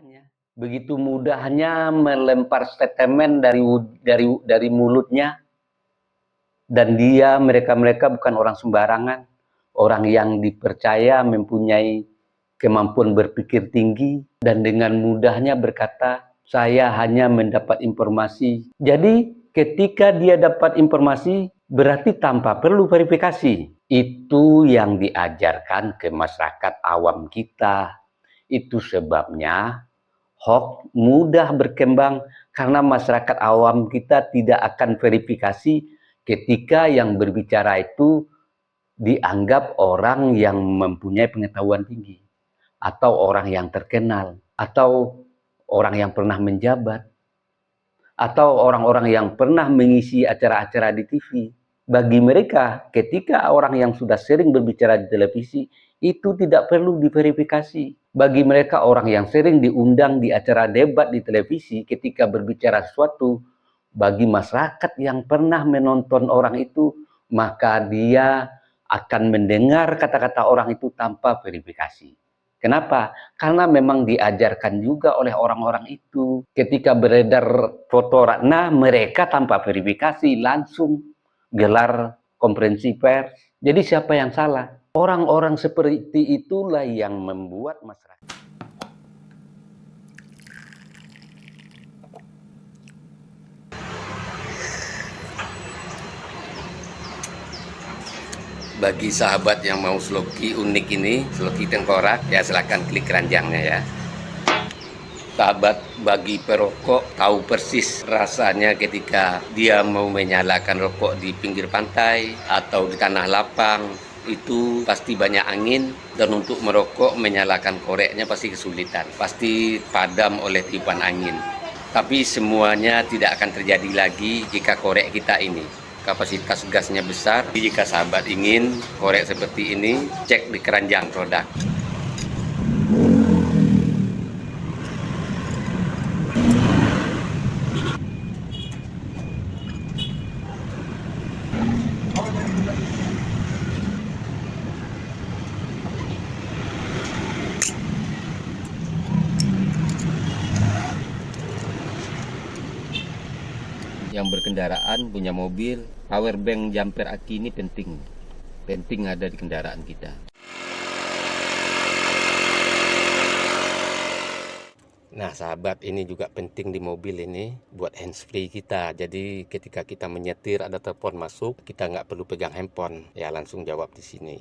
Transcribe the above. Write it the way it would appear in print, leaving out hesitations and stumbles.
mudahnya. Begitu mudahnya melempar statement dari mulutnya, dan mereka bukan orang sembarangan, orang yang dipercaya mempunyai kemampuan berpikir tinggi, dan dengan mudahnya berkata, saya hanya mendapat informasi. Jadi ketika dia dapat informasi, berarti tanpa perlu verifikasi. Itu yang diajarkan ke masyarakat awam kita. Itu sebabnya hoax mudah berkembang karena masyarakat awam kita tidak akan verifikasi ketika yang berbicara itu dianggap orang yang mempunyai pengetahuan tinggi, atau orang yang terkenal, atau orang yang pernah menjabat, atau orang-orang yang pernah mengisi acara-acara di TV. Bagi mereka, ketika orang yang sudah sering berbicara di televisi, itu tidak perlu diverifikasi. Bagi mereka, orang yang sering diundang di acara debat di televisi, ketika berbicara sesuatu, bagi masyarakat yang pernah menonton orang itu, maka dia akan mendengar kata-kata orang itu tanpa verifikasi. Kenapa? Karena memang diajarkan juga oleh orang-orang itu. Ketika beredar foto Ratna, mereka tanpa verifikasi langsung gelar konferensi pers. Jadi siapa yang salah? Orang-orang seperti itulah yang membuat masyarakat. Bagi sahabat yang mau sloki unik ini, sloki tengkorak, ya silahkan klik keranjangnya ya. Sahabat bagi perokok tahu persis rasanya ketika dia mau menyalakan rokok di pinggir pantai atau di tanah lapang. Itu pasti banyak angin, dan untuk merokok menyalakan koreknya pasti kesulitan, pasti padam oleh tiupan angin. Tapi semuanya tidak akan terjadi lagi jika korek kita ini kapasitas gasnya besar. Jika sahabat ingin korek seperti ini, cek di keranjang produk. Yang berkendaraan punya mobil, power bank jumper aki ini penting ada di kendaraan kita. Nah sahabat, ini juga penting di mobil ini buat handsfree kita. Jadi ketika kita menyetir ada telepon masuk, kita nggak perlu pegang handphone, ya langsung jawab di sini.